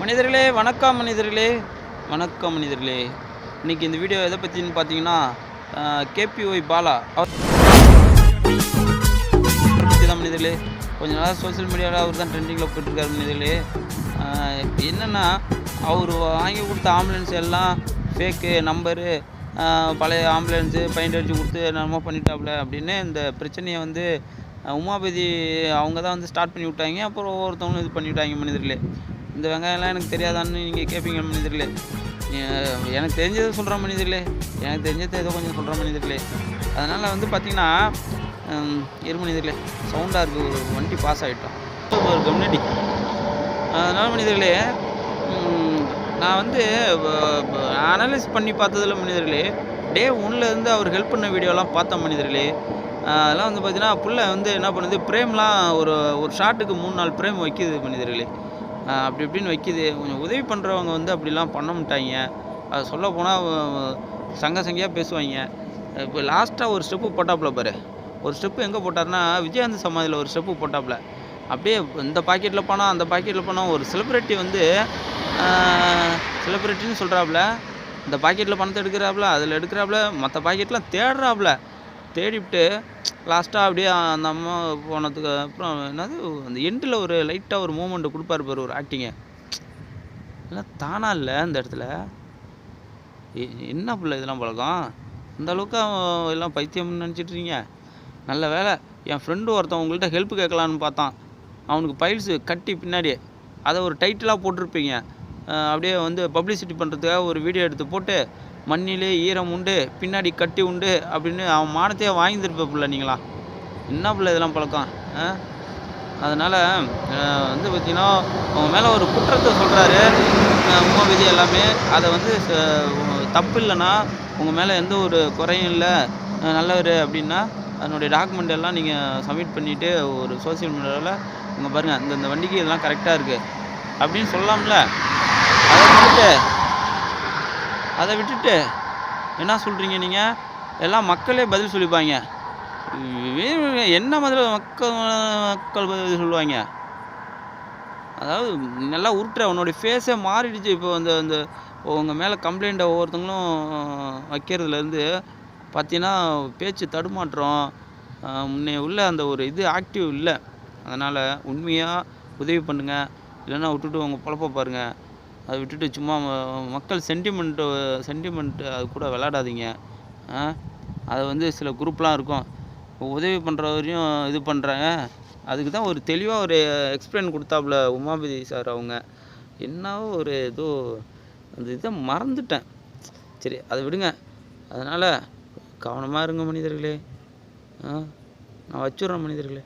மனிதர்களே வணக்கம் மனிதர்களே வணக்கம் மனிதர்களே. இன்றைக்கி இந்த வீடியோ எதை பற்றின்னு பார்த்தீங்கன்னா கேபிஒய் பாலா அவர் பற்றி தான் மனிதர்களே. கொஞ்ச நாளாக சோசியல் மீடியாவில் அவர் தான் ட்ரெண்டிங்கில் போயிட்டுருக்காரு மனிதர்களே. என்னென்னா அவர் வாங்கி கொடுத்த ஆம்புலன்ஸ் எல்லாம் ஃபேக்கு நம்பரு, பழைய ஆம்புலன்ஸு பெயிண்ட் அடித்து கொடுத்து என்னமோ பண்ணிட்டாப்புல அப்படின்னு இந்த பிரச்சனையை வந்து உமாபதி அவங்க தான் வந்து ஸ்டார்ட் பண்ணி விட்டாங்க. அப்புறம் ஒவ்வொருத்தவங்களும் இது பண்ணிவிட்டாங்க மனிதர்களே. இந்த வெங்காயம்லாம் எனக்கு தெரியாதான்னு நீங்கள் கேட்பீங்க மனிதர்களே. எனக்கு தெரிஞ்சதை சொல்கிறேன் மனிதர்களே, எனக்கு தெரிஞ்சதை ஏதோ கொஞ்சம் சொல்கிறேன் மனிதர்களே. அதனால் வந்து பார்த்திங்கன்னா மனிதர்களே சவுண்டாக இருக்குது, ஒரு வண்டி பாஸ் ஆகிட்டோம் ஒரு கம்யூனிட்டி. அதனால் மனிதர்களே நான் வந்து அனலைஸ் பண்ணி பார்த்ததில் மனிதர்களே டே 1லேருந்து அவர் ஹெல்ப் பண்ண வீடியோலாம் பார்த்தேன் மனிதர்களே. அதெல்லாம் வந்து பார்த்திங்கன்னா புள்ள வந்து என்ன பண்ணுது, பிரேம்லாம் ஒரு ஷாட்டுக்கு 3-4 பிரேம் வைக்கிது மனிதர்களே. அப்படி இப்படின்னு வைக்கிது. கொஞ்சம் உதவி பண்ணுறவங்க வந்து அப்படிலாம் பண்ண மாட்டாங்க. அது சொல்ல போனால் சங்கையாக பேசுவாங்க. இப்போ லாஸ்ட்டாக ஒரு ஸ்டெப்பு போட்டாப்புல பாரு. ஒரு ஸ்டெப்பு எங்கே போட்டார்னா விஜயகாந்த் சமாதியில் ஒரு ஸ்டெப்பு போட்டாப்புல. அப்படியே இந்த பாக்கெட்டில் போனால் அந்த பாக்கெட்டில் போனால் ஒரு செலிப்ரிட்டி வந்து செலிப்ரிட்டின்னு சொல்கிறாப்புல, இந்த பாக்கெட்டில் பணத்தை எடுக்கிறாப்புல, அதில் எடுக்கிறாப்புல, மற்ற பாக்கெட்லாம் தேடுறாப்புல. தேடிவிட்டு லாஸ்ட்டாக அப்படியே அந்த அம்மா போனதுக்கு அப்புறம் என்னது அந்த எண்டில் ஒரு லைட்டாக ஒரு மூமெண்ட்டு கொடுப்பாரு பாரு, ஒரு ஆக்டிங்கு. இதெல்லாம் தானா இல்லை இந்த இடத்துல. என்ன பிள்ளை இதெல்லாம் பழக்கம்? அந்த அளவுக்கு அவன் எல்லாம் பைத்தியம்னு நினச்சிட்ருக்கீங்க. நல்ல வேலை என் ஃப்ரெண்டு ஒருத்தன் உங்கள்கிட்ட ஹெல்ப் கேட்கலான்னு பார்த்தான். அவனுக்கு பைல்ஸு கட்டி பின்னாடி அதை ஒரு டைட்டிலாக போட்டிருப்பீங்க. அப்படியே வந்து பப்ளிசிட்டி பண்ணுறதுக்காக ஒரு வீடியோ எடுத்து போட்டு மண்ணிலே ஈரம் உண்டு பின்னாடி கட்டி உண்டு அப்படின்னு அவன் மானத்தையே வாங்கியிருப்ப பிள்ளை நீங்களா. என்ன பிள்ளை இதெல்லாம் பழக்கம்? அதனால் வந்து பார்த்திங்கன்னா அவங்க மேலே ஒரு குற்றத்தை சொல்கிறாரு உமாபதி எல்லாமே. அதை வந்து தப்பு இல்லைன்னா உங்கள் மேலே எந்த ஒரு குறையும் இல்லை, நல்லவர் அப்படின்னா அதனுடைய டாக்குமெண்ட் எல்லாம் நீங்கள் சப்மிட் பண்ணிவிட்டு ஒரு சோசியல் மீடியாவில் இங்கே பாருங்கள் இந்த வண்டிக்கு இதெல்லாம் கரெக்டாக இருக்குது அப்படின்னு சொல்லலாம்ல. அதை விட்டுட்டு என்ன சொல்கிறீங்க நீங்கள்? எல்லாம் மக்களே பதில் சொல்லிப்பாங்க. என்ன முதல்ல மக்கள் பதில் சொல்லுவாங்க. அதாவது நல்லா உருட்டுற உன்னோடைய ஃபேஸே மாறிடுச்சு. இப்போ அந்த உங்கள் மேலே கம்ப்ளைண்ட்டை ஒவ்வொருத்தங்களும் வைக்கிறதுலேருந்து பார்த்தீங்கன்னா பேச்சு தடுமாற்றம், முன்னே உள்ள அந்த ஒரு இது ஆக்டிவ் இல்லை. அதனால் உண்மையாக உதவி பண்ணுங்கள், இல்லைன்னா விட்டுட்டு உங்கள் பொழப்ப பாருங்கள். அதை விட்டுட்டு சும்மா மக்கள் சென்டிமெண்ட்டு அது கூட விளையாடாதீங்க. அதை வந்து சில குரூப்லாம் இருக்கும், உதவி பண்ணுறவரையும் இது பண்ணுறாங்க. அதுக்கு தான் ஒரு தெளிவாக ஒரு எக்ஸ்பிளைன் கொடுத்தாப்புல உமாபதி சார். அவங்க என்னவோ ஒரு ஏதோ அந்த இதை மறந்துட்டேன். சரி அதை விடுங்க. அதனால் கவனமாக இருங்க மனிதர்களே. நான் வச்சுட்றேன் மனிதர்களே.